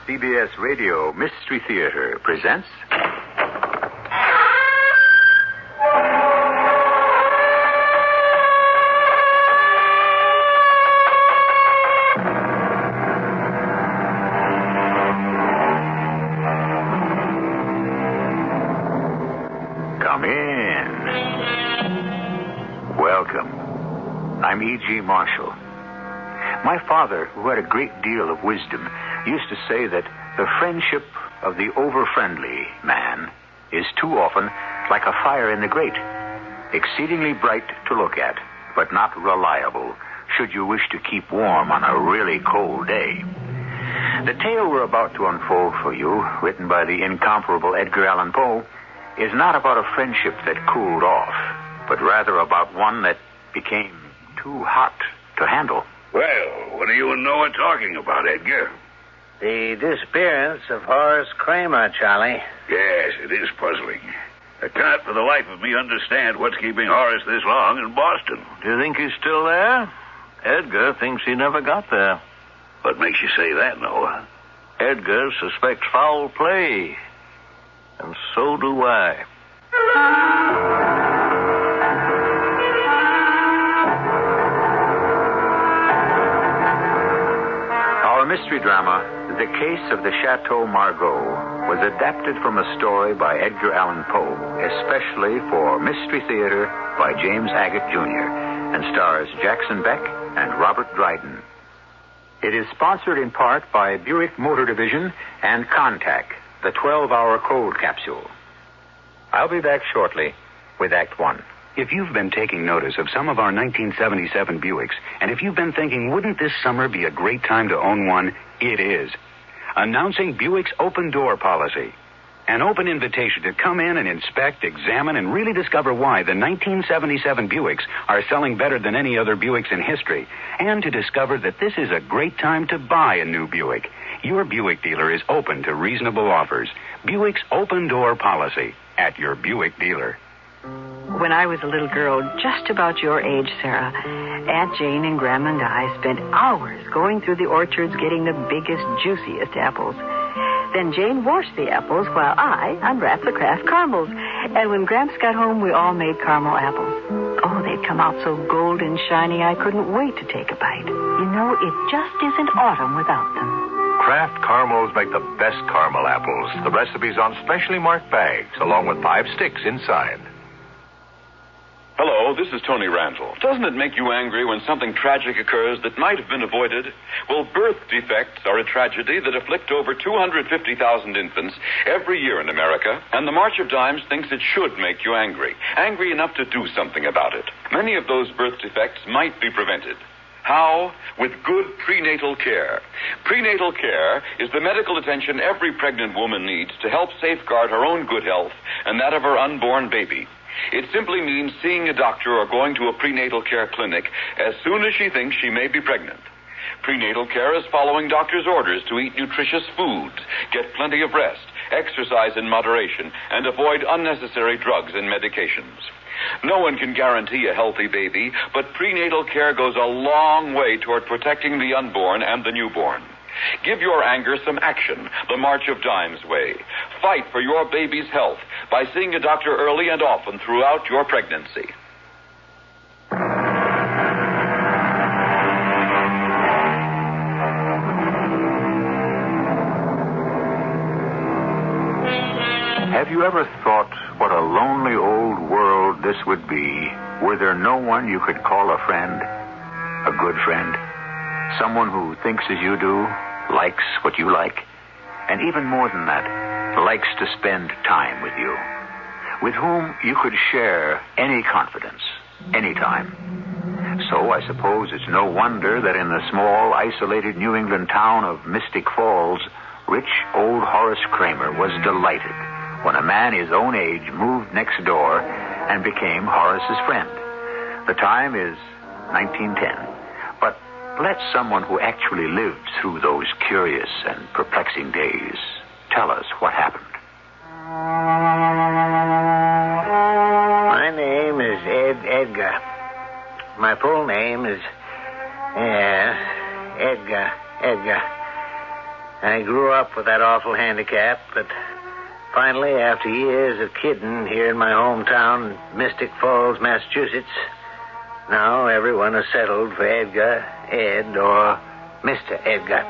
CBS Radio Mystery Theater presents... Come in. Welcome. I'm E.G. Marshall. My father, who had a great deal of wisdom, used to say that the friendship of the over-friendly man is too often like a fire in the grate, exceedingly bright to look at, but not reliable should you wish to keep warm on a really cold day. The tale we're about to unfold for you, written by the incomparable Edgar Allan Poe, is not about a friendship that cooled off, but rather about one that became too hot to handle. Well, what do you and Noah talking about, Edgar? The disappearance of Horace Kramer, Charlie. Yes, it is puzzling. I can't for the life of me understand what's keeping Horace this long in Boston. Do you think he's still there? Edgar thinks he never got there. What makes you say that, Noah? Edgar suspects foul play. And so do I. Our mystery drama, The Case of the Chateau Margaux, was adapted from a story by Edgar Allan Poe, especially for Mystery Theater by James Agate Jr., and stars Jackson Beck and Robert Dryden. It is sponsored in part by Buick Motor Division and Contact, the 12-hour cold capsule. I'll be back shortly with Act One. If you've been taking notice of some of our 1977 Buicks, and if you've been thinking, wouldn't this summer be a great time to own one? It is. Announcing Buick's open door policy. An open invitation to come in and inspect, examine, and really discover why the 1977 Buicks are selling better than any other Buicks in history. And to discover that this is a great time to buy a new Buick. Your Buick dealer is open to reasonable offers. Buick's open door policy at your Buick dealer. When I was a little girl, just about your age, Sarah, Aunt Jane and Grandma and I spent hours going through the orchards getting the biggest, juiciest apples. Then Jane washed the apples while I unwrapped the Kraft caramels. And when Gramps got home, we all made caramel apples. Oh, they'd come out so golden shiny, I couldn't wait to take a bite. You know, it just isn't autumn without them. Kraft caramels make the best caramel apples. The recipe's on specially marked bags, along with 5 sticks inside. Hello, this is Tony Randall. Doesn't it make you angry when something tragic occurs that might have been avoided? Well, birth defects are a tragedy that afflict over 250,000 infants every year in America, and the March of Dimes thinks it should make you angry enough to do something about it. Many of those birth defects might be prevented. How? With good prenatal care. Prenatal care is the medical attention every pregnant woman needs to help safeguard her own good health and that of her unborn baby. It simply means seeing a doctor or going to a prenatal care clinic as soon as she thinks she may be pregnant. Prenatal care is following doctor's orders to eat nutritious foods, get plenty of rest, exercise in moderation, and avoid unnecessary drugs and medications. No one can guarantee a healthy baby, but prenatal care goes a long way toward protecting the unborn and the newborn. Give your anger some action, the March of Dimes way. Fight for your baby's health by seeing a doctor early and often throughout your pregnancy. Have you ever thought what a lonely old world this would be were there no one you could call a friend? A good friend? Someone who thinks as you do, likes what you like, and even more than that, likes to spend time with you, with whom you could share any confidence, anytime. So I suppose it's no wonder that in the small, isolated New England town of Mystic Falls, rich old Horace Kramer was delighted when a man his own age moved next door and became Horace's friend. The time is 1910. But let someone who actually lived through those curious and perplexing days tell us what happened. My name is Edgar. My full name is Edgar. I grew up with that awful handicap, but finally, after years of kidding here in my hometown, Mystic Falls, Massachusetts, now everyone is settled for Edgar, Ed, or Mr. Edgar.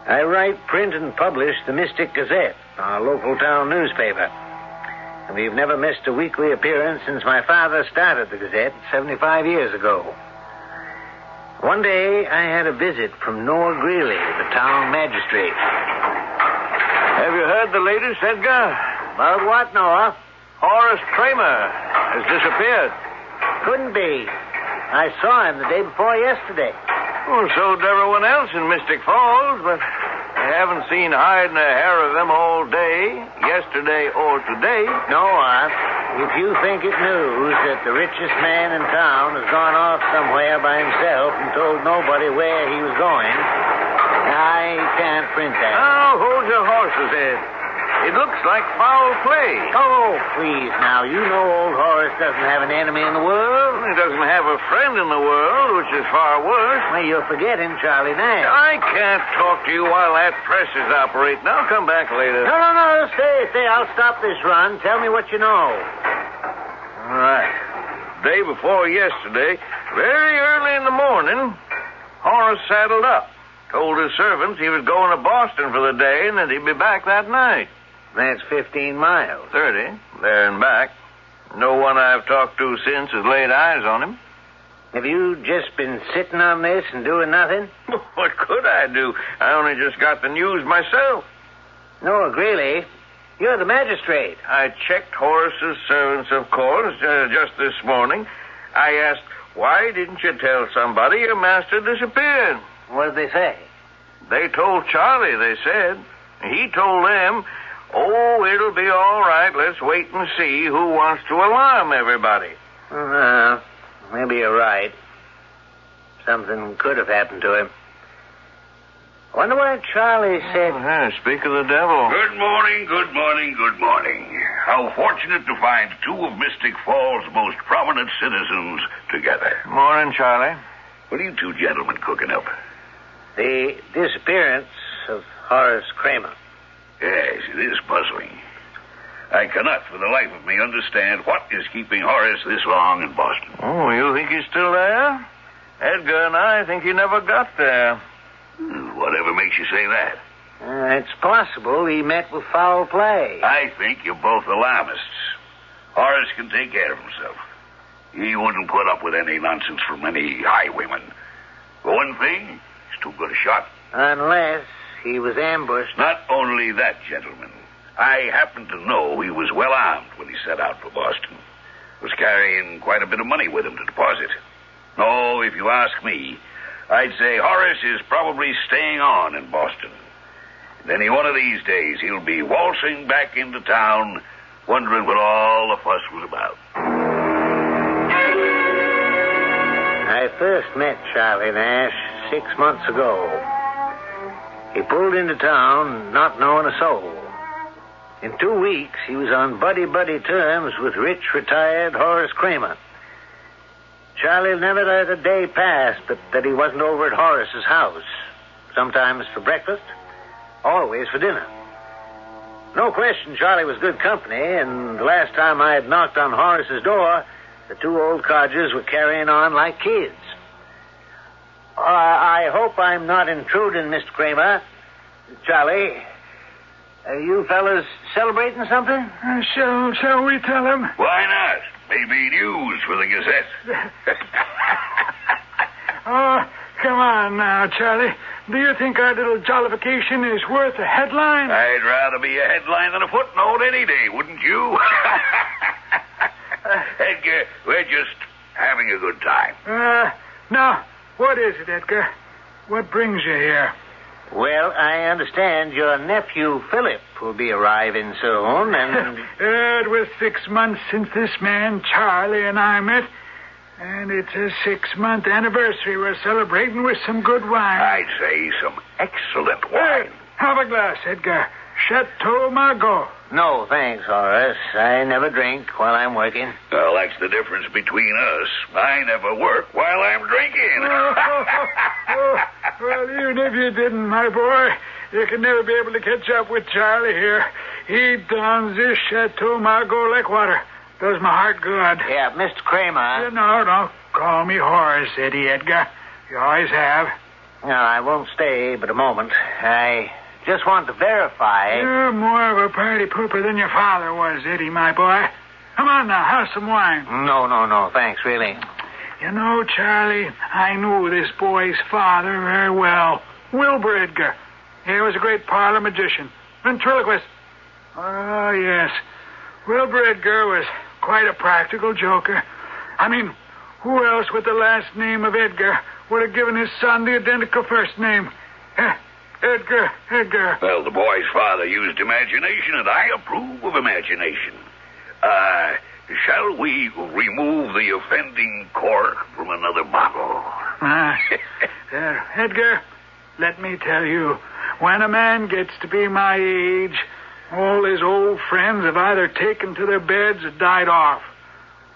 I write, print, and publish the Mystic Gazette, our local town newspaper. And we've never missed a weekly appearance since my father started the Gazette 75 years ago. One day, I had a visit from Noah Greeley, the town magistrate. Have you heard the latest, Edgar? About what, Noah? Horace Kramer has disappeared. Couldn't be. I saw him the day before yesterday. Well, so did everyone else in Mystic Falls, but I haven't seen hide nor hair of them all day, yesterday or today. Noah, if you think it news that the richest man in town has gone off somewhere by himself and told nobody where he was going, I can't print that. Now, hold your horses, Ed. It looks like foul play. Oh, please, now, you know old Horace doesn't have an enemy in the world. He doesn't have a friend in the world, which is far worse. Well, you're forgetting Charlie Nash. I can't talk to you while that press is operating. I'll come back later. No, stay. I'll stop this run. Tell me what you know. All right. Day before yesterday, very early in the morning, Horace saddled up. Told his servants he was going to Boston for the day and that he'd be back that night. That's 15 miles. 30, there and back. No one I've talked to since has laid eyes on him. Have you just been sitting on this and doing nothing? What could I do? I only just got the news myself. Noah Greeley, you're the magistrate. I checked Horace's servants, of course, just this morning. I asked, why didn't you tell somebody your master disappeared? What did they say? They told Charlie, they said. He told them, oh, it'll be all right. Let's wait and see who wants to alarm everybody. Maybe you're right. Something could have happened to him. Wonder what Charlie said. Speak of the devil. Good morning. How fortunate to find two of Mystic Falls' most prominent citizens together. Morning, Charlie. What are you two gentlemen cooking up? The disappearance of Horace Kramer. Yes, it is puzzling. I cannot for the life of me understand what is keeping Horace this long in Boston. Oh, you think he's still there? Edgar and I think he never got there. Whatever makes you say that? It's possible he met with foul play. I think you're both alarmists. Horace can take care of himself. He wouldn't put up with any nonsense from any highwayman. For one thing, he's too good a shot. Unless he was ambushed. Not only that, gentlemen. I happen to know he was well armed when he set out for Boston. Was carrying quite a bit of money with him to deposit. No, if you ask me, I'd say Horace is probably staying on in Boston. And any one of these days, he'll be waltzing back into town, wondering what all the fuss was about. I first met Charlie Nash 6 months ago. He pulled into town not knowing a soul. In 2 weeks, he was on buddy-buddy terms with rich, retired Horace Kramer. Charlie never let a day pass but that he wasn't over at Horace's house. Sometimes for breakfast, always for dinner. No question Charlie was good company, and the last time I had knocked on Horace's door, the two old codgers were carrying on like kids. I hope I'm not intruding, Mr. Kramer. Charlie, are you fellas celebrating something? Shall we tell him? Why not? Maybe news for the Gazette. Oh, come on now, Charlie. Do you think our little jollification is worth a headline? I'd rather be a headline than a footnote any day, wouldn't you? Edgar, we're just having a good time. Now, what is it, Edgar? What brings you here? Well, I understand your nephew, Philip, will be arriving soon, and... It was 6 months since this man, Charlie, and I met, and it's a 6-month anniversary we're celebrating with some good wine. I'd say some excellent wine. Have a glass, Edgar. Chateau Margaux. No, thanks, Horace. I never drink while I'm working. Well, that's the difference between us. I never work while I'm drinking. Well, even if you didn't, my boy, you can never be able to catch up with Charlie here. He downs this Chateau Margaux like water. Does my heart good. Yeah, Mr. Kramer. No, don't call me Horace, Eddie Edgar. You always have. No, I won't stay but a moment. I just want to verify. You're more of a party pooper than your father was, Eddie, my boy. Come on now, have some wine. No, thanks, really. You know, Charlie, I knew this boy's father very well. Wilbur Edgar. He was a great parlor magician. Ventriloquist. Oh, yes. Wilbur Edgar was quite a practical joker. I mean, who else with the last name of Edgar would have given his son the identical first name? Edgar. Well, the boy's father used imagination, and I approve of imagination. Shall we remove the offending cork from another bottle? Edgar, let me tell you, when a man gets to be my age, all his old friends have either taken to their beds or died off.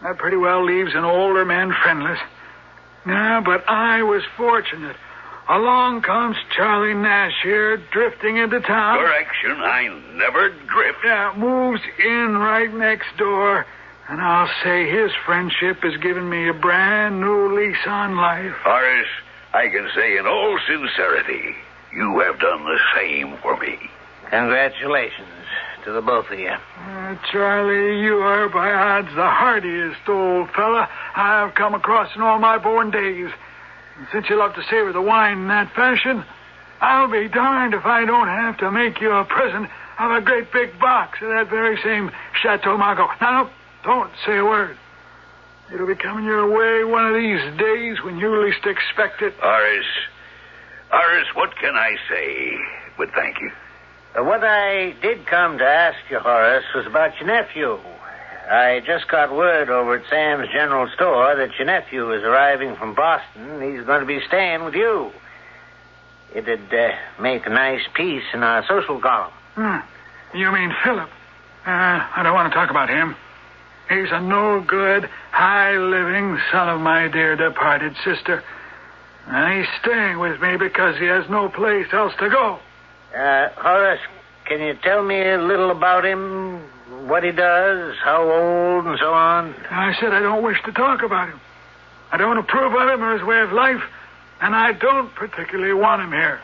That pretty well leaves an older man friendless. Yeah, but I was fortunate. Along comes Charlie Nash here, drifting into town. Correction, I never drift. Yeah, moves in right next door. And I'll say his friendship has given me a brand new lease on life. Horace, I can say in all sincerity, you have done the same for me. Congratulations to the both of you. Charlie, you are by odds the hardiest old fella I've come across in all my born days. And since you love to savor the wine in that fashion, I'll be darned if I don't have to make you a present of a great big box of that very same Chateau Margaux. Now, don't say a word. It'll be coming your way one of these days when you least expect it. Horace, what can I say but thank you? What I did come to ask you, Horace, was about your nephew. I just got word over at Sam's General Store that your nephew is arriving from Boston. He's going to be staying with you. It'd make a nice piece in our social column. You mean Philip? I don't want to talk about him. He's a no-good, high-living son of my dear departed sister. And he's staying with me because he has no place else to go. Horace, can you tell me a little about him? What he does, how old, and so on? I said I don't wish to talk about him. I don't approve of him or his way of life, and I don't particularly want him here.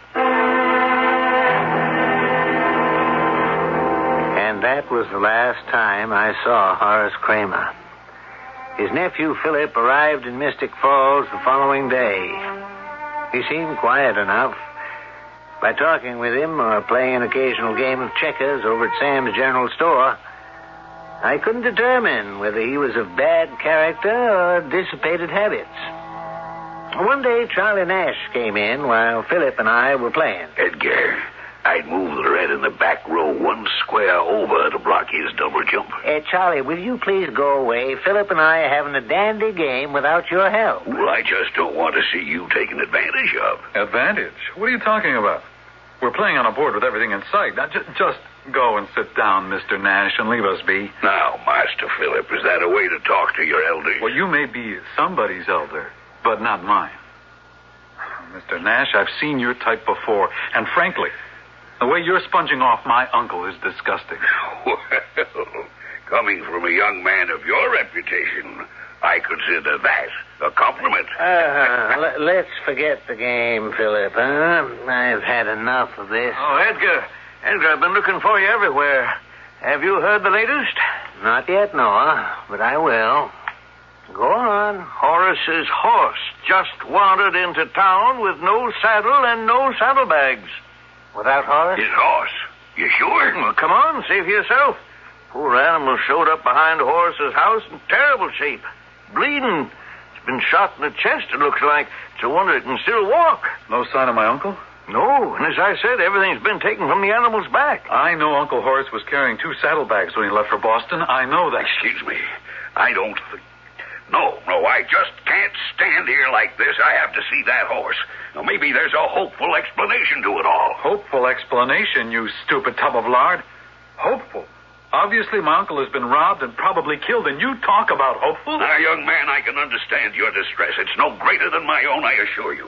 And that was the last time I saw Horace Kramer. His nephew Philip arrived in Mystic Falls the following day. He seemed quiet enough. By talking with him or playing an occasional game of checkers over at Sam's General Store, I couldn't determine whether he was of bad character or dissipated habits. One day, Charlie Nash came in while Philip and I were playing. Edgar, I'd move the red in the back row one square over to block his double jump. Charlie, will you please go away? Philip and I are having a dandy game without your help. Well, I just don't want to see you taken advantage of. Advantage? What are you talking about? We're playing on a board with everything in sight. Now, just go and sit down, Mr. Nash, and leave us be. Now, Master Philip, is that a way to talk to your elders? Well, you may be somebody's elder, but not mine. Mr. Nash, I've seen your type before, and frankly, the way you're sponging off my uncle is disgusting. Well, coming from a young man of your reputation, I consider that a compliment. Let's forget the game, Philip, I've had enough of this. Oh, Edgar, I've been looking for you everywhere. Have you heard the latest? Not yet, Noah, but I will. Go on. Horace's horse just wandered into town with no saddle and no saddlebags. Without Horace? His horse? You sure? Well, come on, see for yourself. Poor animal showed up behind Horace's house in terrible shape. Bleeding. It's been shot in the chest, it looks like. It's a wonder it can still walk. No sign of my uncle? No, and as I said, everything's been taken from the animal's back. I know Uncle Horace was carrying 2 saddlebags when he left for Boston. I know that. Excuse me. I don't No, I just can't stand here like this. I have to see that horse. Now, maybe there's a hopeful explanation to it all. Hopeful explanation, you stupid tub of lard? Hopeful? Obviously, my uncle has been robbed and probably killed, and you talk about hopeful? Now, young man, I can understand your distress. It's no greater than my own, I assure you.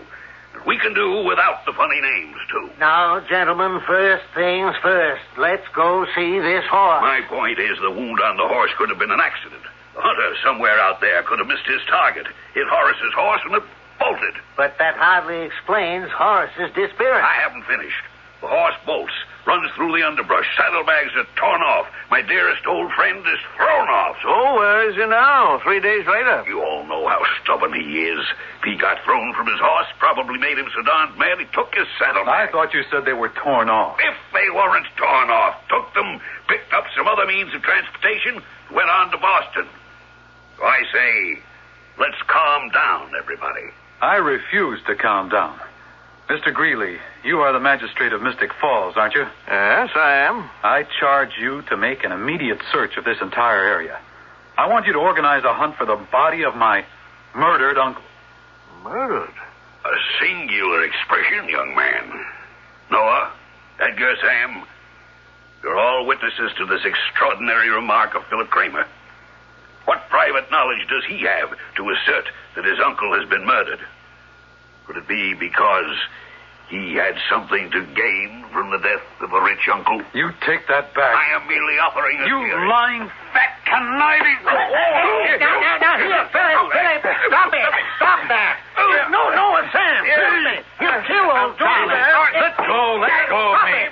We can do without the funny names, too. Now, gentlemen, first things first. Let's go see this horse. My point is the wound on the horse could have been an accident. The hunter somewhere out there could have missed his target, hit Horace's horse, and it bolted. But that hardly explains Horace's disappearance. I haven't finished. The horse bolts, runs through the underbrush. Saddlebags are torn off. My dearest old friend is thrown off. So where is he now, 3 days later? You all know how stubborn he is. If he got thrown from his horse, probably made him so darned mad he took his saddlebags. I thought you said they were torn off. If they weren't torn off, took them, picked up some other means of transportation, went on to Boston. So I say, let's calm down, everybody. I refuse to calm down. Mr. Greeley, you are the magistrate of Mystic Falls, aren't you? Yes, I am. I charge you to make an immediate search of this entire area. I want you to organize a hunt for the body of my murdered uncle. Murdered? A singular expression, young man. Noah, Edgar, Sam, you're all witnesses to this extraordinary remark of Philip Kramer. What private knowledge does he have to assert that his uncle has been murdered? Could it be because he had something to gain from the death of a rich uncle? You take that back. I am merely offering a You theory. lying, fat, conniving... Now, here, Philip, stop that. No, it's Sam. You'll kill old Tommy. Let go of me.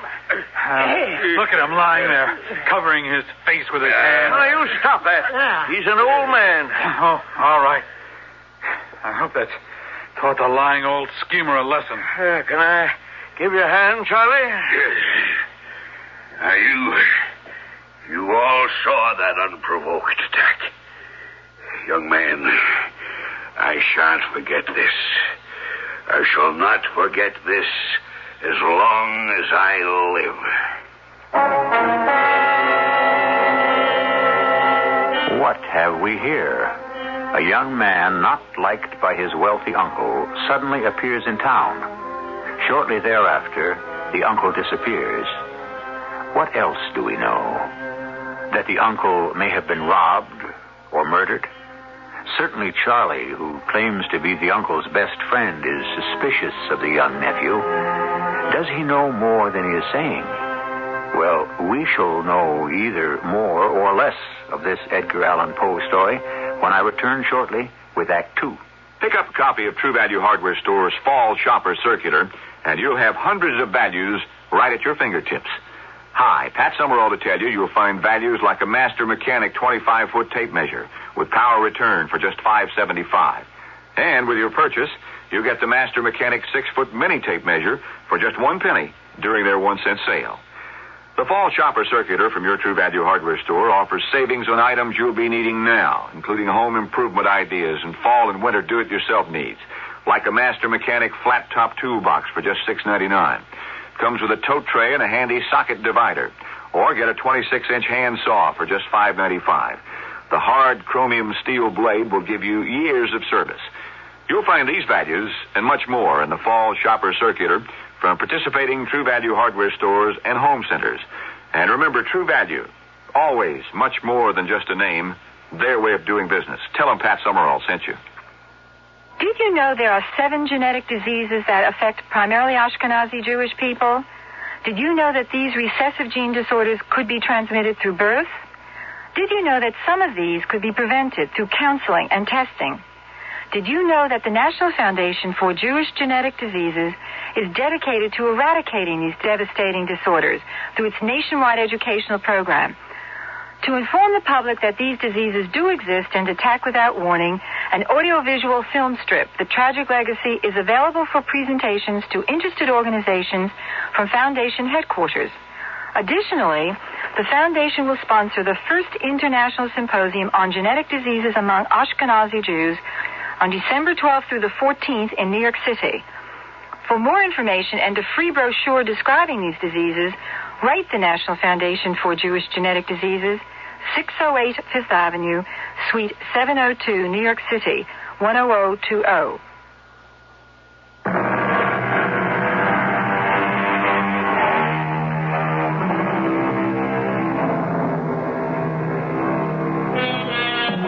Look at him lying there, covering his face with his hand. Now, you stop that. He's an old man. Oh, all right. I hope that's taught the lying old schemer a lesson. Can I give you a hand, Charlie? Yes. Now, you all saw that unprovoked attack. Young man, I shan't forget this. I shall not forget this as long as I live. What have we here? A young man not liked by his wealthy uncle suddenly appears in town. Shortly thereafter, the uncle disappears. What else do we know? That the uncle may have been robbed or murdered? Certainly Charlie, who claims to be the uncle's best friend, is suspicious of the young nephew. Does he know more than he is saying? Well, we shall know either more or less of this Edgar Allan Poe story when I return shortly with Act 2. Pick up a copy of True Value Hardware Store's Fall Shopper Circular, and you'll have hundreds of values right at your fingertips. Hi, Pat Summerall to tell you'll find values like a Master Mechanic 25-foot tape measure with power return for just $5.75. And with your purchase, you get the Master Mechanic 6-foot mini tape measure for just 1 penny during their 1-cent sale. The Fall Shopper Circular from your True Value Hardware Store offers savings on items you'll be needing now, including home improvement ideas and fall and winter do-it-yourself needs, like a Master Mechanic flat-top toolbox for just $6.99. Comes with a tote tray and a handy socket divider. Or get a 26-inch hand saw for just $5.95. The hard chromium steel blade will give you years of service. You'll find these values and much more in the Fall Shopper Circular from participating True Value Hardware stores and home centers. And remember, True Value, always much more than just a name, their way of doing business. Tell them Pat Summerall sent you. Did you know there are 7 genetic diseases that affect primarily Ashkenazi Jewish people? Did you know that these recessive gene disorders could be transmitted through birth? Did you know that some of these could be prevented through counseling and testing? Did you know that the National Foundation for Jewish Genetic Diseases is dedicated to eradicating these devastating disorders through its nationwide educational program? To inform the public that these diseases do exist and attack without warning, an audiovisual film strip, The Tragic Legacy, is available for presentations to interested organizations from Foundation headquarters. Additionally, the Foundation will sponsor the first international symposium on genetic diseases among Ashkenazi Jews on December 12th through the 14th in New York City. For more information and a free brochure describing these diseases, write the National Foundation for Jewish Genetic Diseases, 608 Fifth Avenue, Suite 702, New York City, 10020.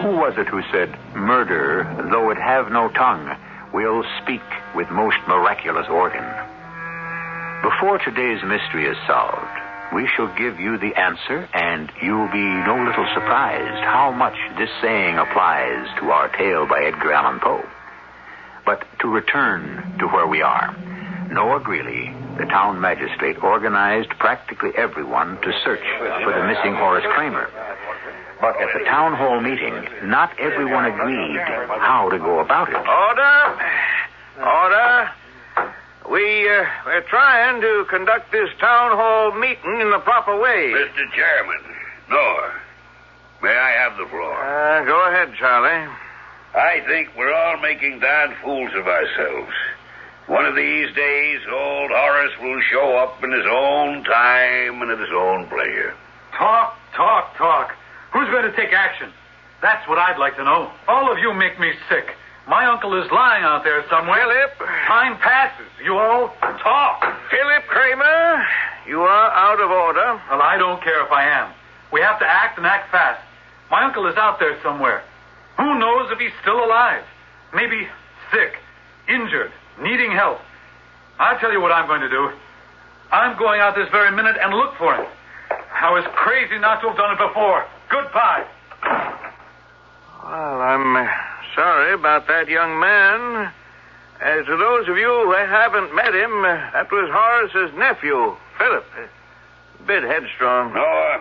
Who was it who said, "Murder, though it have no tongue, will speak with most miraculous organ"? Before today's mystery is solved, we shall give you the answer, and you'll be no little surprised how much this saying applies to our tale by Edgar Allan Poe. But to return to where we are, Noah Greeley, the town magistrate, organized practically everyone to search for the missing Horace Kramer. But at the town hall meeting, not everyone agreed how to go about it. Order! We're trying to conduct this town hall meeting in the proper way. Mr. Chairman, Noah, may I have the floor? Go ahead, Charlie. I think we're all making darn fools of ourselves. One of these days, old Horace will show up in his own time and at his own pleasure. Talk. Who's going to take action? That's what I'd like to know. All of you make me sick. My uncle is lying out there somewhere. Philip. Time passes. You all talk. Philip Kramer, you are out of order. Well, I don't care if I am. We have to act and act fast. My uncle is out there somewhere. Who knows if he's still alive? Maybe sick, injured, needing help. I'll tell you what I'm going to do. I'm going out this very minute and look for him. I was crazy not to have done it before. Goodbye. Well, I'm sorry about that young man. As to those of you who haven't met him, that was Horace's nephew, Philip. A bit headstrong. Noah,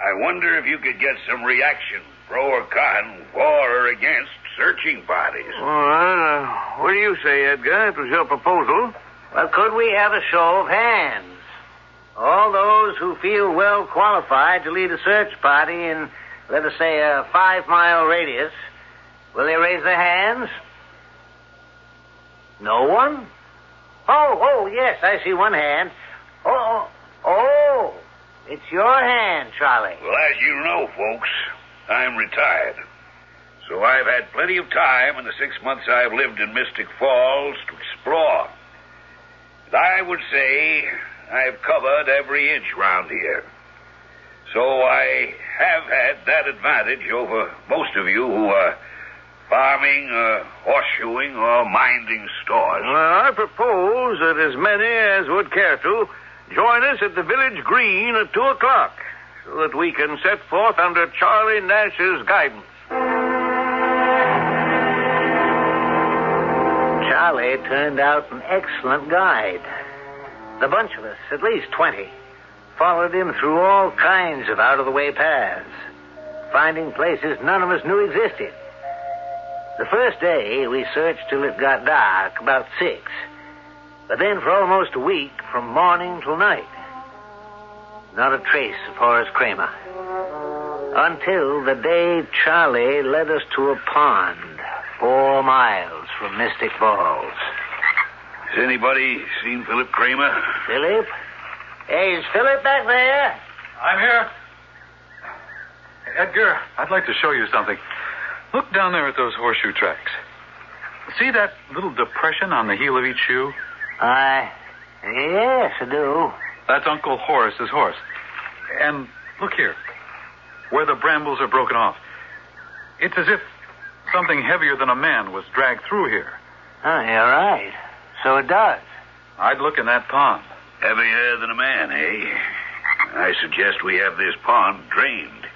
I wonder if you could get some reaction, pro or con, for or against searching parties. Well, what do you say, Edgar? It was your proposal. Well, could we have a show of hands? All those who feel well qualified to lead a search party in, let us say, a 5-mile radius, will they raise their hands? No one? Oh, yes, I see one hand. Oh, it's your hand, Charlie. Well, as you know, folks, I'm retired. So I've had plenty of time in the 6 months I've lived in Mystic Falls to explore. And I would say I've covered every inch round here. So I have had that advantage over most of you who are farming, horseshoeing, or minding stores. Well, I propose that as many as would care to join us at the village green at 2 o'clock so that we can set forth under Charlie Nash's guidance. Charlie turned out an excellent guide. The bunch of us, at least 20, followed him through all kinds of out-of-the-way paths, finding places none of us knew existed. The first day, we searched till it got dark, about 6. But then for almost a week, from morning till night, not a trace of Horace Kramer. Until the day Charlie led us to a pond 4 miles from Mystic Falls. Has anybody seen Philip Kramer? Philip? Hey, is Philip back there? I'm here. Edgar, I'd like to show you something. Look down there at those horseshoe tracks. See that little depression on the heel of each shoe? Yes, I do. That's Uncle Horace's horse. And look here, where the brambles are broken off. It's as if something heavier than a man was dragged through here. Oh, you're right. So it does. I'd look in that pond. Heavier than a man, eh? I suggest we have this pond drained.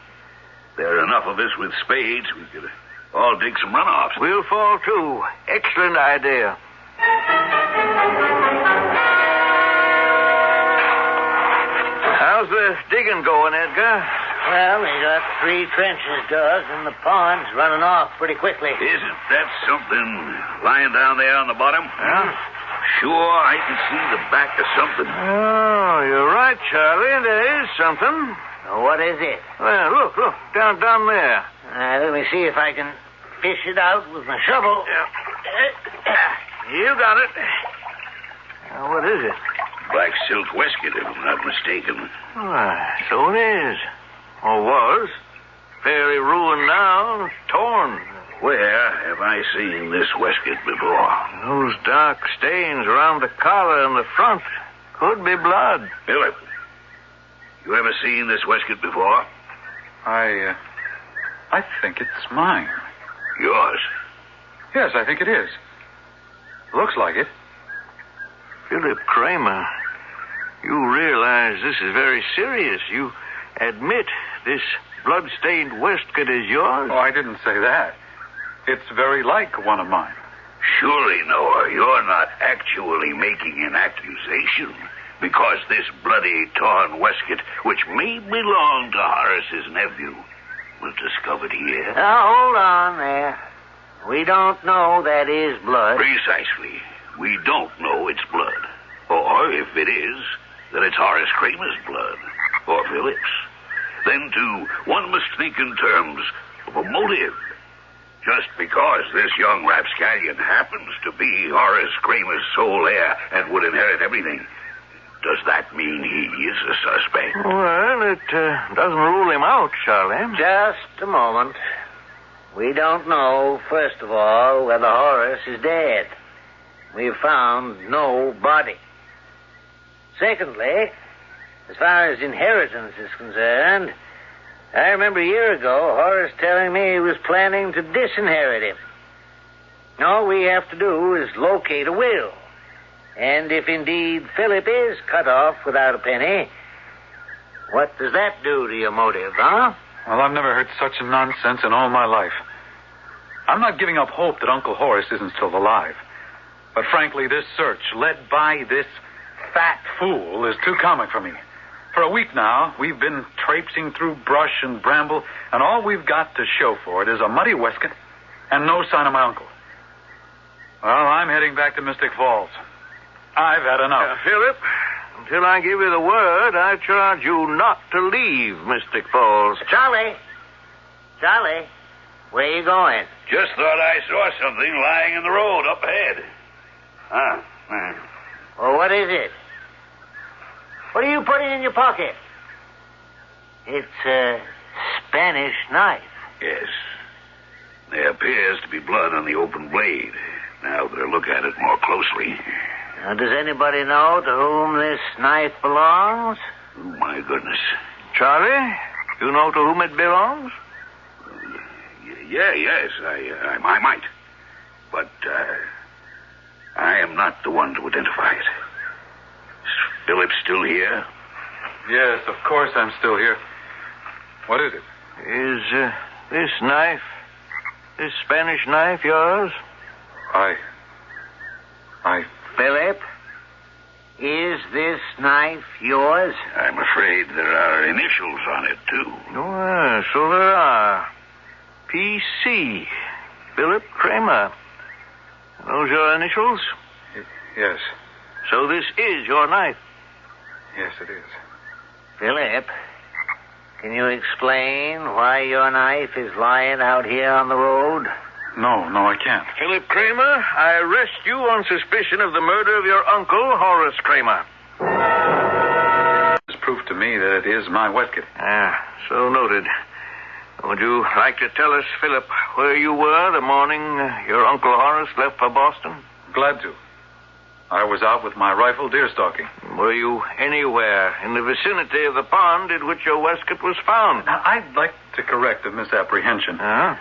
There are enough of us with spades, we could all dig some runoffs. We'll fall, too. Excellent idea. How's the digging going, Edgar? Well, we got 3 trenches dug, and the pond's running off pretty quickly. Isn't that something lying down there on the bottom? Yeah. Sure, I can see the back of something. Oh, you're right, Charlie. There is something. What is it? Well, look, down there. Let me see if I can fish it out with my shovel. Yeah. You got it. What is it? Black silk waistcoat, if I'm not mistaken. Why, so it is. Or was. fairly ruined now, torn. Where have I seen this waistcoat before? Those dark stains around the collar and the front. Could be blood. Philip, you ever seen this waistcoat before? I think it's mine. Yours? Yes, I think it is. Looks like it. Philip Kramer, you realize this is very serious. You admit this blood-stained waistcoat is yours? Oh, I didn't say that. It's very like one of mine. Surely, Noah, you're not actually making an accusation, because this bloody, torn waistcoat, which may belong to Horace's nephew, was discovered here. Now, hold on there. We don't know that is blood. Precisely. We don't know it's blood. Or, if it is, that it's Horace Kramer's blood. Or Philip's. Then, too, one must think in terms of a motive. Just because this young rapscallion happens to be Horace Kramer's sole heir and would inherit everything, does that mean he is a suspect? Well, it doesn't rule him out, Charlie. Just a moment. We don't know, first of all, whether Horace is dead. We've found no body. Secondly, as far as inheritance is concerned, I remember a year ago Horace telling me he was planning to disinherit him. All we have to do is locate a will. And if indeed Philip is cut off without a penny, what does that do to your motive, huh? Well, I've never heard such nonsense in all my life. I'm not giving up hope that Uncle Horace isn't still alive. But frankly, this search, led by this fat fool, is too comic for me. For a week now, we've been traipsing through brush and bramble, and all we've got to show for it is a muddy waistcoat and no sign of my uncle. Well, I'm heading back to Mystic Falls. I've had enough. Philip, until I give you the word, I charge you not to leave Mystic Falls. Charlie, where are you going? Just thought I saw something lying in the road up ahead. Well, what is it? What are you putting in your pocket? It's a Spanish knife. Yes. There appears to be blood on the open blade. Now that I look at it more closely. Now, does anybody know to whom this knife belongs? Oh, my goodness. Charlie, you know to whom it belongs? Yes, I might. But I am not the one to identify it. Is Philip still here? Yes, of course I'm still here. What is it? Is this knife, this Spanish knife, yours? Philip, is this knife yours? I'm afraid there are initials on it, too. Oh, so there are. P.C. Philip Kramer. Those your initials? Yes. So this is your knife? Yes, it is. Philip, can you explain why your knife is lying out here on the road? No, I can't. Philip Kramer, I arrest you on suspicion of the murder of your uncle, Horace Kramer. It's proof to me that it is my waistcoat. So noted. Would you like to tell us, Philip, where you were the morning your Uncle Horace left for Boston? Glad to. I was out with my rifle deer stalking. Were you anywhere in the vicinity of the pond in which your waistcoat was found? Now, I'd like to correct a misapprehension. Huh?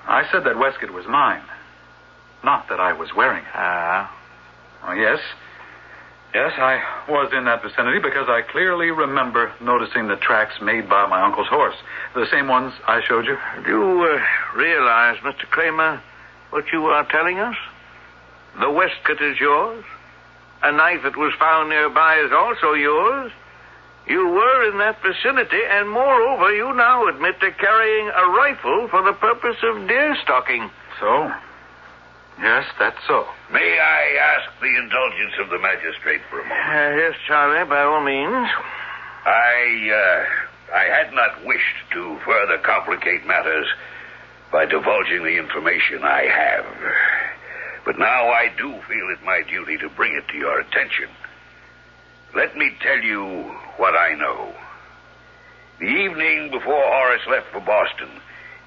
I said that waistcoat was mine, not that I was wearing it. Oh, yes. Yes, I was in that vicinity because I clearly remember noticing the tracks made by my uncle's horse. The same ones I showed you. Do you realize, Mr. Kramer, what you are telling us? The waistcoat is yours. A knife that was found nearby is also yours. You were in that vicinity, and moreover, you now admit to carrying a rifle for the purpose of deer stalking. So? Yes, that's so. May I ask the indulgence of the magistrate for a moment? Yes, Charlie, by all means. I had not wished to further complicate matters by divulging the information I have. But now I do feel it my duty to bring it to your attention. Let me tell you what I know. The evening before Horace left for Boston,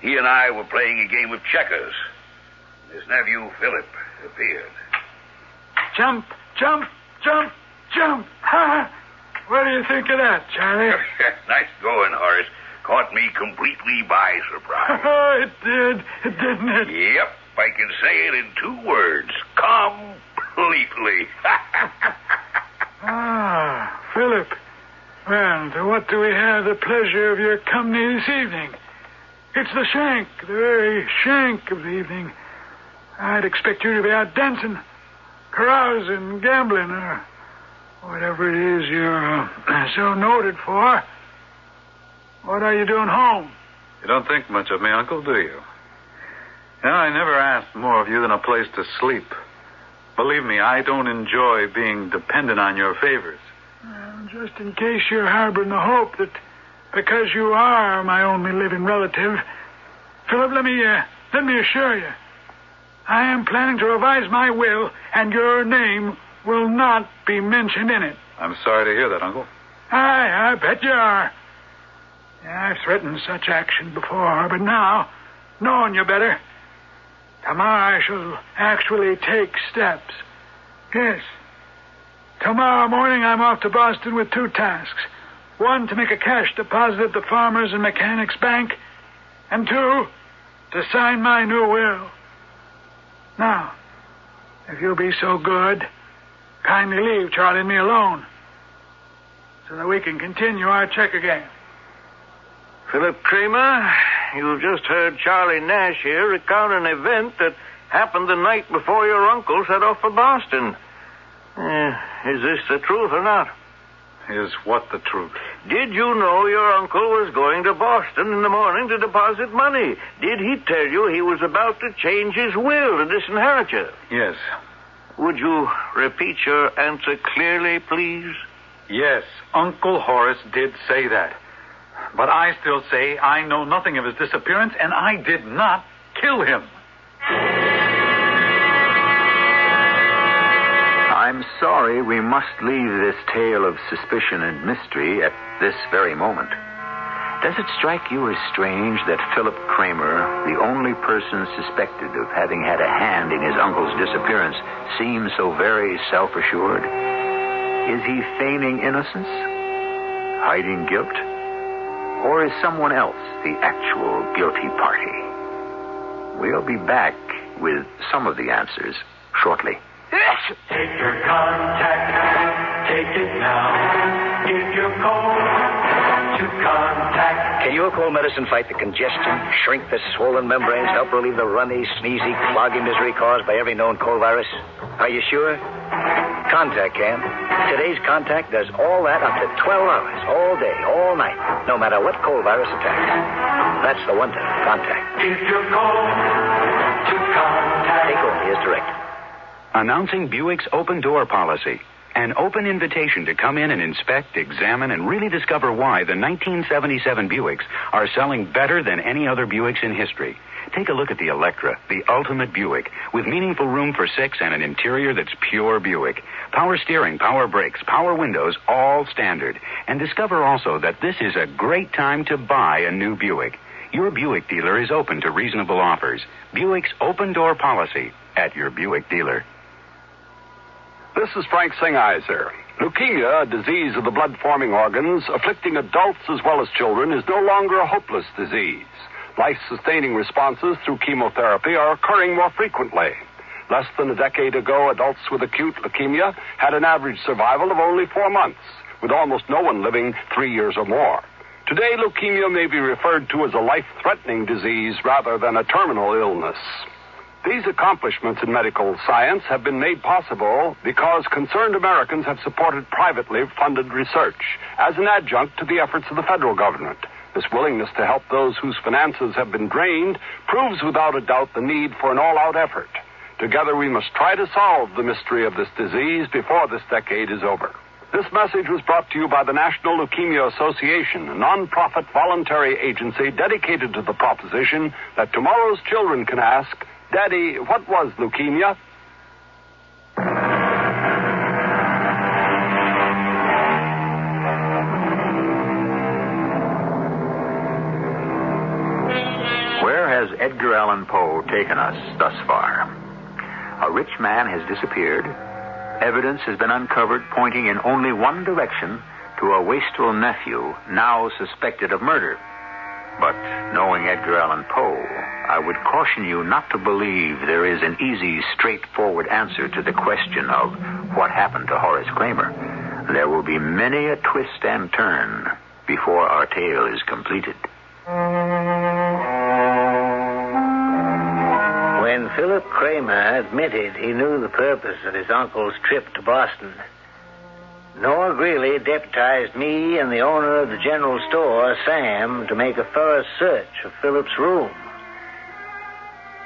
he and I were playing a game of checkers. His nephew, Philip, appeared. Jump, jump, jump, jump. Ha! What do you think of that, Charlie? Nice going, Horace. Caught me completely by surprise. It did, didn't it? Yep, I can say it in 2 words. Completely. Philip. Well, to what do we have the pleasure of your company this evening? It's the shank, the very shank of the evening. I'd expect you to be out dancing, carousing, gambling, or whatever it is you're so noted for. What are you doing home? You don't think much of me, Uncle, do you? I never asked more of you than a place to sleep. Believe me, I don't enjoy being dependent on your favors. Well, just in case you're harboring the hope that because you are my only living relative, Philip, let me assure you, I am planning to revise my will, and your name will not be mentioned in it. I'm sorry to hear that, Uncle. I bet you are. I've threatened such action before, but now, knowing you better, tomorrow I shall actually take steps. Yes. Tomorrow morning I'm off to Boston with 2 tasks. 1, to make a cash deposit at the Farmers and Mechanics Bank, and 2, to sign my new will. Now, if you'll be so good, kindly leave Charlie and me alone so that we can continue our checker game. Philip Kramer, you've just heard Charlie Nash here recount an event that happened the night before your uncle set off for Boston. Is this the truth or not? Is what the truth? Did you know your uncle was going to Boston in the morning to deposit money? Did he tell you he was about to change his will to disinherit you? Yes. Would you repeat your answer clearly, please? Yes, Uncle Horace did say that. But I still say I know nothing of his disappearance, and I did not kill him. I'm sorry we must leave this tale of suspicion and mystery at this very moment. Does it strike you as strange that Philip Kramer, the only person suspected of having had a hand in his uncle's disappearance, seems so very self-assured? Is he feigning innocence? Hiding guilt? Or is someone else the actual guilty party? We'll be back with some of the answers shortly. Take your contact, take it now. Give your call to contact. Can your cold medicine fight the congestion, shrink the swollen membranes, help relieve the runny, sneezy, cloggy misery caused by every known cold virus? Are you sure? Contact can. Today's Contact does all that up to 12 hours, all day, all night, no matter what cold virus attacks. That's the one to Contact. Give your call to contact. Take only as directed. Announcing Buick's open door policy. An open invitation to come in and inspect, examine, and really discover why the 1977 Buicks are selling better than any other Buicks in history. Take a look at the Electra, the ultimate Buick, with meaningful room for 6 and an interior that's pure Buick. Power steering, power brakes, power windows, all standard. And discover also that this is a great time to buy a new Buick. Your Buick dealer is open to reasonable offers. Buick's open door policy at your Buick dealer. This is Frank Singheiser. Leukemia, a disease of the blood-forming organs, afflicting adults as well as children, is no longer a hopeless disease. Life-sustaining responses through chemotherapy are occurring more frequently. Less than a decade ago, adults with acute leukemia had an average survival of only 4 months, with almost no one living 3 years or more. Today, leukemia may be referred to as a life-threatening disease rather than a terminal illness. These accomplishments in medical science have been made possible because concerned Americans have supported privately funded research as an adjunct to the efforts of the federal government. This willingness to help those whose finances have been drained proves without a doubt the need for an all-out effort. Together we must try to solve the mystery of this disease before this decade is over. This message was brought to you by the National Leukemia Association, a non-profit voluntary agency dedicated to the proposition that tomorrow's children can ask, Daddy, what was leukemia? Edgar Allan Poe taken us thus far? A rich man has disappeared. Evidence has been uncovered pointing in only one direction to a wasteful nephew now suspected of murder. But knowing Edgar Allan Poe, I would caution you not to believe there is an easy, straightforward answer to the question of what happened to Horace Kramer. There will be many a twist and turn before our tale is completed. When Philip Kramer admitted he knew the purpose of his uncle's trip to Boston, Noah Greeley deputized me and the owner of the general store, Sam, to make a thorough search of Philip's room.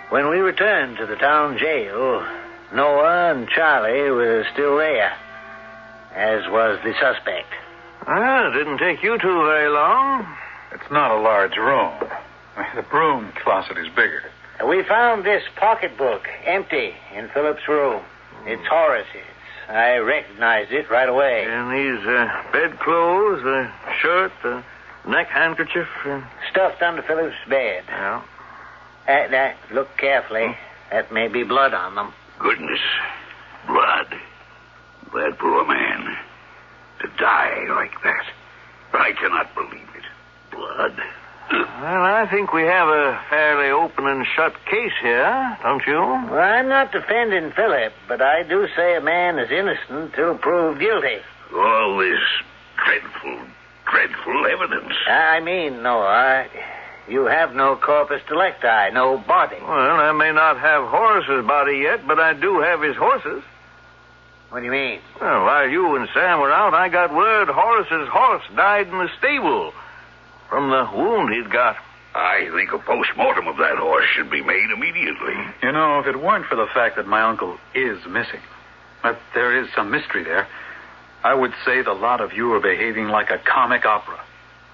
When we returned to the town jail, Noah and Charlie were still there, as was the suspect. It didn't take you two very long. It's not a large room. The broom closet is bigger. We found this pocketbook empty in Philip's room. It's Horace's. I recognized it right away. And these bedclothes, a shirt, a neck handkerchief. Stuffed under Philip's bed. Yeah. Look carefully. That may be blood on them. Goodness. Blood. That poor man. To die like that. I cannot believe it. Blood. Well, I think we have a fairly open and shut case here, don't you? Well, I'm not defending Philip, but I do say a man is innocent till proved guilty. All this dreadful evidence. I mean, Noah, you have no corpus delicti, no body. Well, I may not have Horace's body yet, but I do have his horses. What do you mean? Well, while you and Sam were out, I got word Horace's horse died in the stable from the wound he'd got. I think a post-mortem of that horse should be made immediately. You know, if it weren't for the fact that my uncle is missing, but there is some mystery there, I would say the lot of you are behaving like a comic opera.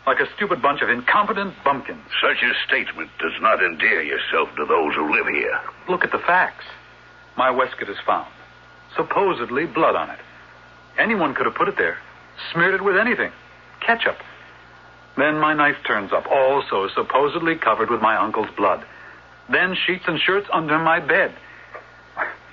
Like a stupid bunch of incompetent bumpkins. Such a statement does not endear yourself to those who live here. Look at the facts. My waistcoat is found. Supposedly blood on it. Anyone could have put it there. Smeared it with anything. Ketchup. Then my knife turns up, also supposedly covered with my uncle's blood. Then sheets and shirts under my bed.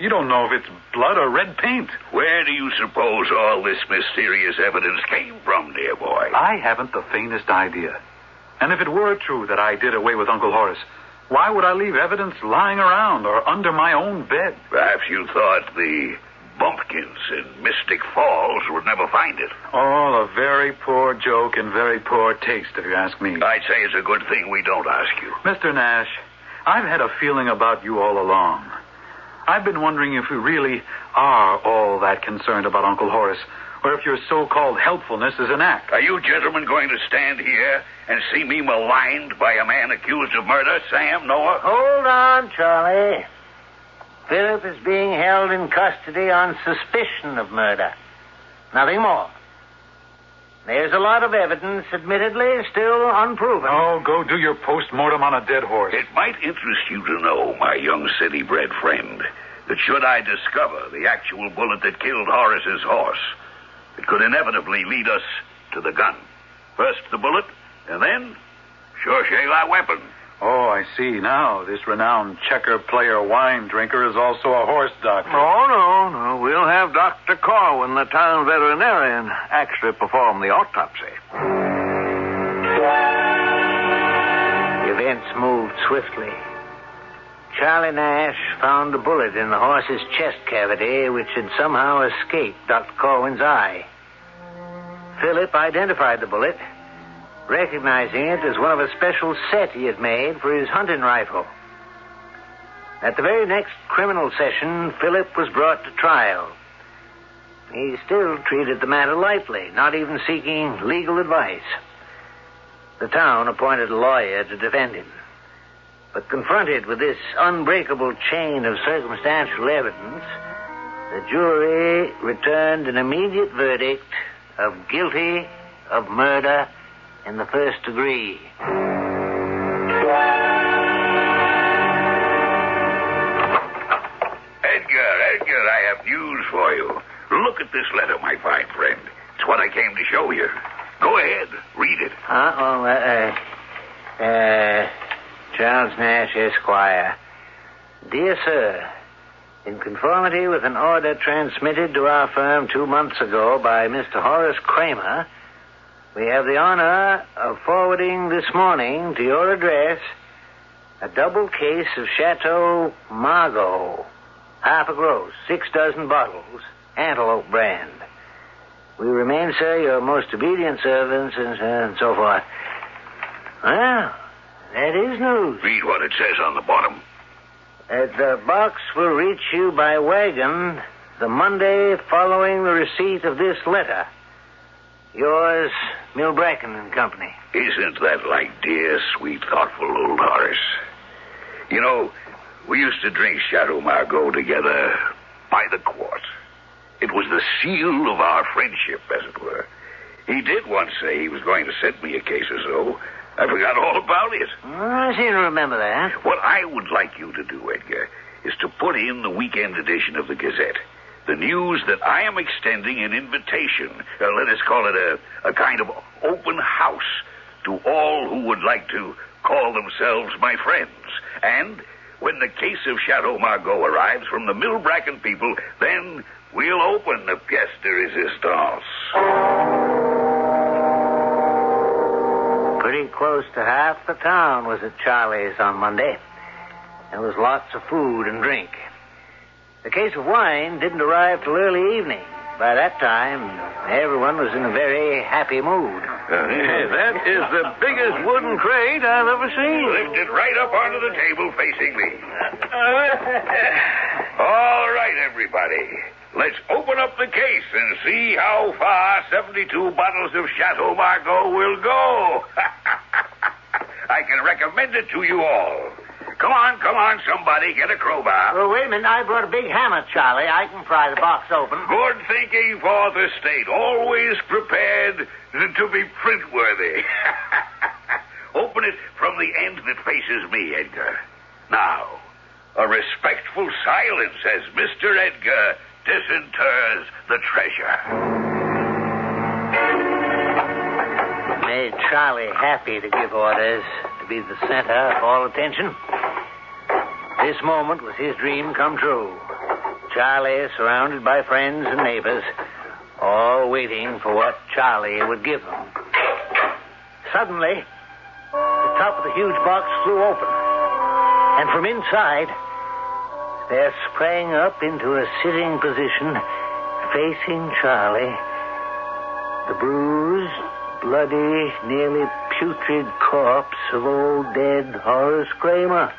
You don't know if it's blood or red paint. Where do you suppose all this mysterious evidence came from, dear boy? I haven't the faintest idea. And if it were true that I did away with Uncle Horace, why would I leave evidence lying around or under my own bed? Perhaps you thought the bumpkins in Mystic Falls would never find it. Oh, a very poor joke and very poor taste, if you ask me. I'd say it's a good thing we don't ask you. Mr. Nash, I've had a feeling about you all along. I've been wondering if we really are all that concerned about Uncle Horace, or if your so-called helpfulness is an act. Are you gentlemen going to stand here and see me maligned by a man accused of murder, Sam, Noah? Hold on, Charlie. Philip is being held in custody on suspicion of murder. Nothing more. There's a lot of evidence, admittedly, still unproven. Oh, go do your post-mortem on a dead horse. It might interest you to know, my young city-bred friend, that should I discover the actual bullet that killed Horace's horse, it could inevitably lead us to the gun. First the bullet, and then, sure shave our weapon. Oh, I see now. This renowned checker player wine drinker is also a horse doctor. Oh, no. We'll have Dr. Corwin, the town veterinarian, actually perform the autopsy. Events moved swiftly. Charlie Nash found a bullet in the horse's chest cavity, which had somehow escaped Dr. Corwin's eye. Philip identified the bullet, recognizing it as one of a special set he had made for his hunting rifle. At the very next criminal session, Philip was brought to trial. He still treated the matter lightly, not even seeking legal advice. The town appointed a lawyer to defend him. But confronted with this unbreakable chain of circumstantial evidence, the jury returned an immediate verdict of guilty of murder in the first degree. Edgar, I have news for you. Look at this letter, my fine friend. It's what I came to show you. Go ahead, read it. Charles Nash, Esquire. Dear Sir, in conformity with an order transmitted to our firm 2 months ago by Mr. Horace Kramer, we have the honor of forwarding this morning to your address a double case of Chateau Margaux, half a gross, 6 dozen bottles, Antelope brand. We remain, sir, your most obedient servants, and so forth. Well, that is news. Read what it says on the bottom. The box will reach you by wagon the Monday following the receipt of this letter. Yours, Milbracken and Company. Isn't that like dear, sweet, thoughtful old Horace? You know, we used to drink Chateau Margaux together by the quart. It was the seal of our friendship, as it were. He did once say he was going to send me a case or so. I forgot all about it. I seem to remember that. What I would like you to do, Edgar, is to put in the weekend edition of the Gazette. The news that I am extending an invitation, let us call it a kind of open house, to all who would like to call themselves my friends. And when the case of Chateau Margaux arrives from the Milbracken people, then we'll open the pièce de résistance. Pretty close to half the town was at Charlie's on Monday. There was lots of food and drink. The case of wine didn't arrive till early evening. By that time, everyone was in a very happy mood. That is the biggest wooden crate I've ever seen. Lift it right up onto the table facing me. All right, everybody. Let's open up the case and see how far 72 bottles of Chateau Margaux will go. I can recommend it to you all. Come on, somebody, get a crowbar. Well, wait a minute. I brought a big hammer, Charlie. I can pry the box open. Good thinking for the state. Always prepared to be print-worthy. Open it from the end that faces me, Edgar. Now, a respectful silence as Mr. Edgar disinters the treasure. Made Charlie happy to give orders, to be the center of all attention. This moment was his dream come true. Charlie, surrounded by friends and neighbors, all waiting for what Charlie would give them. Suddenly, the top of the huge box flew open, and from inside, there sprang up into a sitting position, facing Charlie, the bruised, bloody, nearly putrid corpse of old dead Horace Kramer.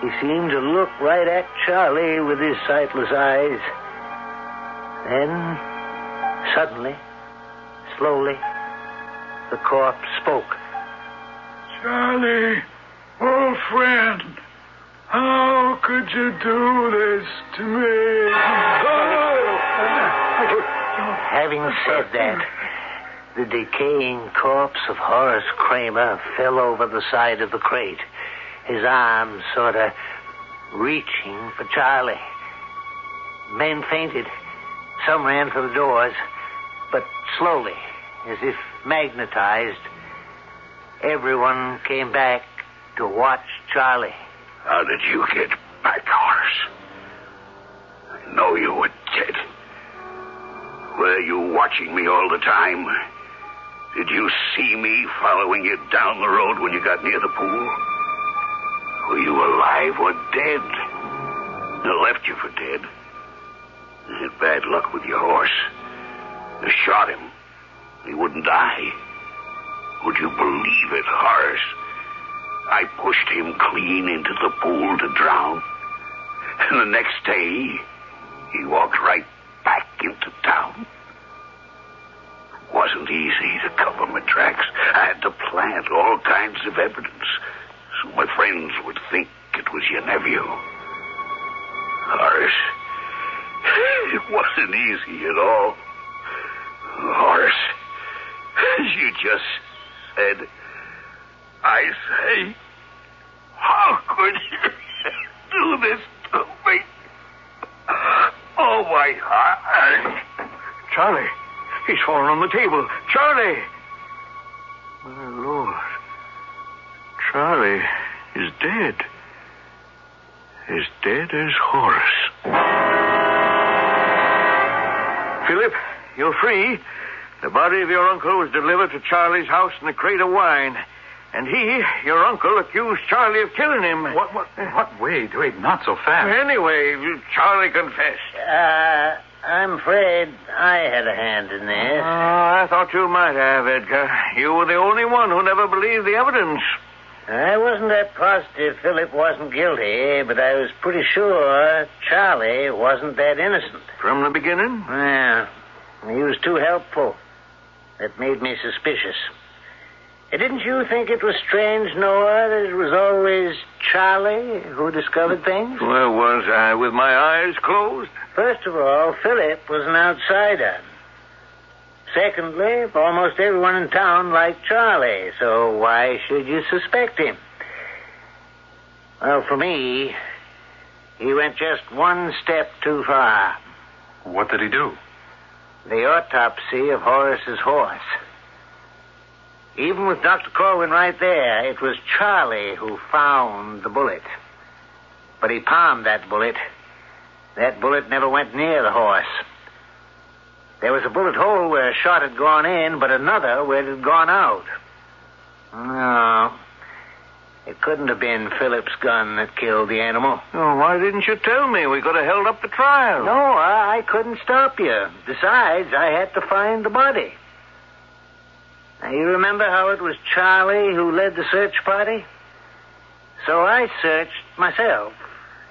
He seemed to look right at Charlie with his sightless eyes. Then, suddenly, slowly, the corpse spoke. Charlie, old friend, how could you do this to me? Having said that, the decaying corpse of Horace Kramer fell over the side of the crate, his arms sort of reaching for Charlie. Men fainted. Some ran for the doors, but slowly, as if magnetized, everyone came back to watch Charlie. How did you get back, Horace? I know you were dead. Were you watching me all the time? Did you see me following you down the road when you got near the pool? Were you alive or dead? I left you for dead. I had bad luck with your horse. I shot him. He wouldn't die. Would you believe it, Horace? I pushed him clean into the pool to drown. And the next day, he walked right back into town. It wasn't easy to cover my tracks. I had to plant all kinds of evidence so my friends would think it was your nephew. Horace, it wasn't easy at all. Horace, as you just said, I say, how could you do this to me? Oh, my heart. Charlie, he's fallen on the table. Charlie! My Lord. Charlie is dead. As dead as Horace. Philip, you're free. The body of your uncle was delivered to Charlie's house in a crate of wine. And he, your uncle, accused Charlie of killing him. What? Wait, not so fast. Anyway, Charlie confessed. I'm afraid I had a hand in this. I thought you might have, Edgar. You were the only one who never believed the evidence. I wasn't that positive Philip wasn't guilty, but I was pretty sure Charlie wasn't that innocent. From the beginning? Yeah. He was too helpful. That made me suspicious. Didn't you think it was strange, Noah, that it was always Charlie who discovered things? Well, was I with my eyes closed? First of all, Philip was an outsider. Secondly, almost everyone in town liked Charlie, so why should you suspect him? Well, for me, he went just one step too far. What did he do? The autopsy of Horace's horse. Even with Dr. Corwin right there, it was Charlie who found the bullet. But he palmed that bullet. That bullet never went near the horse. There was a bullet hole where a shot had gone in, but another where it had gone out. No, it couldn't have been Philip's gun that killed the animal. Oh, why didn't you tell me? We could have held up the trial. No, I couldn't stop you. Besides, I had to find the body. Now, you remember how it was Charlie who led the search party? So I searched myself,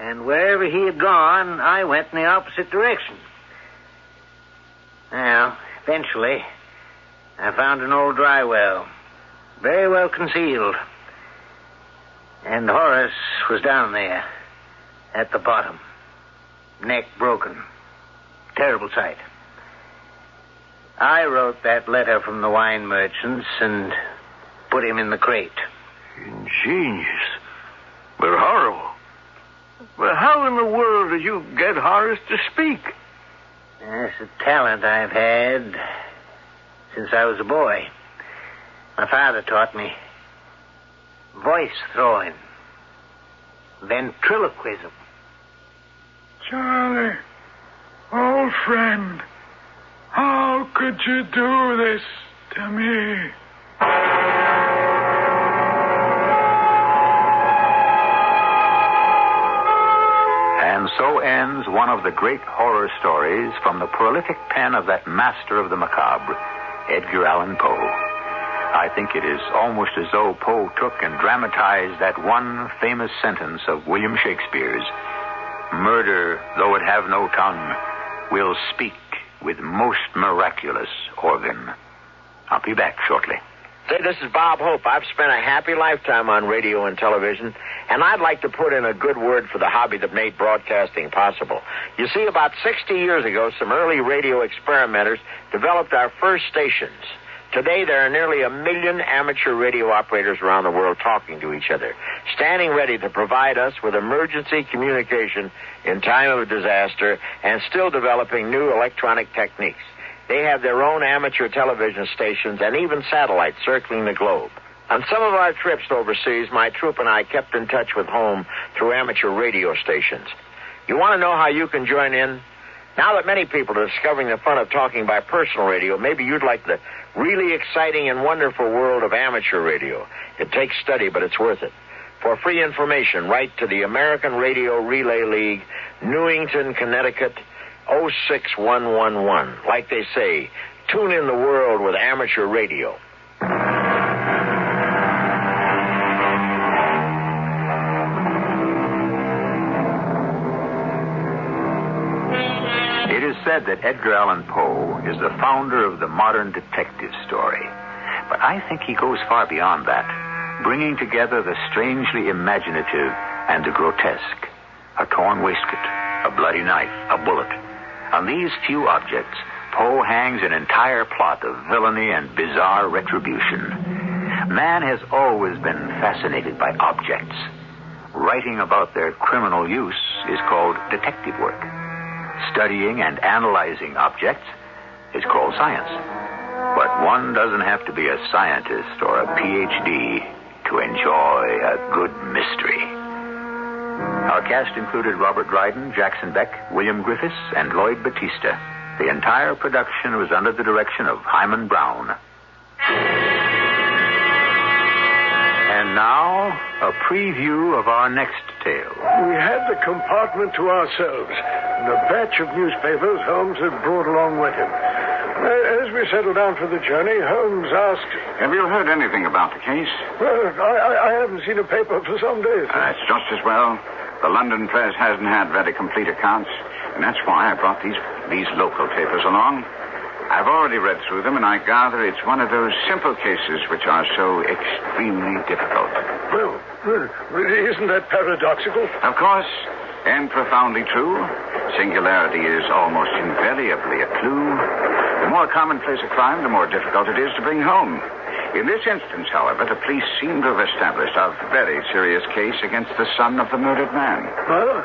and wherever he had gone, I went in the opposite direction. Well, eventually, I found an old dry well, very well concealed. And Horace was down there, at the bottom, neck broken. Terrible sight. I wrote that letter from the wine merchants and put him in the crate. Ingenious, but horrible. But how in the world did you get Horace to speak? That's a talent I've had since I was a boy. My father taught me voice throwing, ventriloquism. Charlie, old friend, how could you do this to me? And so ends one of the great horror stories from the prolific pen of that master of the macabre, Edgar Allan Poe. I think it is almost as though Poe took and dramatized that one famous sentence of William Shakespeare's, "Murder, though it have no tongue, will speak with most miraculous organ." I'll be back shortly. Say, this is Bob Hope. I've spent a happy lifetime on radio and television, and I'd like to put in a good word for the hobby that made broadcasting possible. You see, about 60 years ago, some early radio experimenters developed our first stations. Today, there are nearly 1 million amateur radio operators around the world talking to each other, standing ready to provide us with emergency communication in time of disaster, and still developing new electronic techniques. They have their own amateur television stations and even satellites circling the globe. On some of our trips overseas, my troop and I kept in touch with home through amateur radio stations. You want to know how you can join in? Now that many people are discovering the fun of talking by personal radio, maybe you'd like the really exciting and wonderful world of amateur radio. It takes study, but it's worth it. For free information, write to the American Radio Relay League, Newington, Connecticut, 06111. Like they say, tune in the world with amateur radio. It is said that Edgar Allan Poe is the founder of the modern detective story. But I think he goes far beyond that, bringing together the strangely imaginative and the grotesque. A torn waistcoat, a bloody knife, a bullet. On these few objects, Poe hangs an entire plot of villainy and bizarre retribution. Man has always been fascinated by objects. Writing about their criminal use is called detective work. Studying and analyzing objects is called science. But one doesn't have to be a scientist or a PhD to to enjoy a good mystery. Our cast included Robert Dryden, Jackson Beck, William Griffiths, and Lloyd Batista. The entire production was under the direction of Himan Brown. And now, a preview of our next tale. We had the compartment to ourselves, and a batch of newspapers Holmes had brought along with him. As we settled down for the journey, Holmes asked... Have you heard anything about the case? Well, I haven't seen a paper for some days. It's just as well. The London press hasn't had very complete accounts, and that's why I brought these local papers along. I've already read through them, and I gather it's one of those simple cases which are so extremely difficult. Well, isn't that paradoxical? Of course, and profoundly true. Singularity is almost invariably a clue. The more commonplace a crime, the more difficult it is to bring home. In this instance, however, the police seem to have established a very serious case against the son of the murdered man. Well,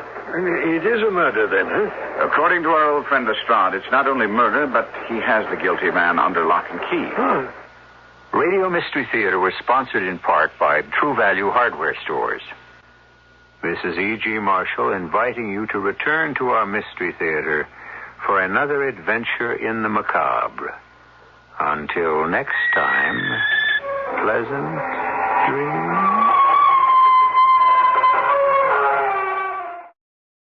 it is a murder then, huh? According to our old friend Lestrade, it's not only murder, but he has the guilty man under lock and key. Huh. Radio Mystery Theater was sponsored in part by True Value Hardware Stores. This is E.G. Marshall inviting you to return to our Mystery Theater for another adventure in the macabre. Until next time, pleasant dreams.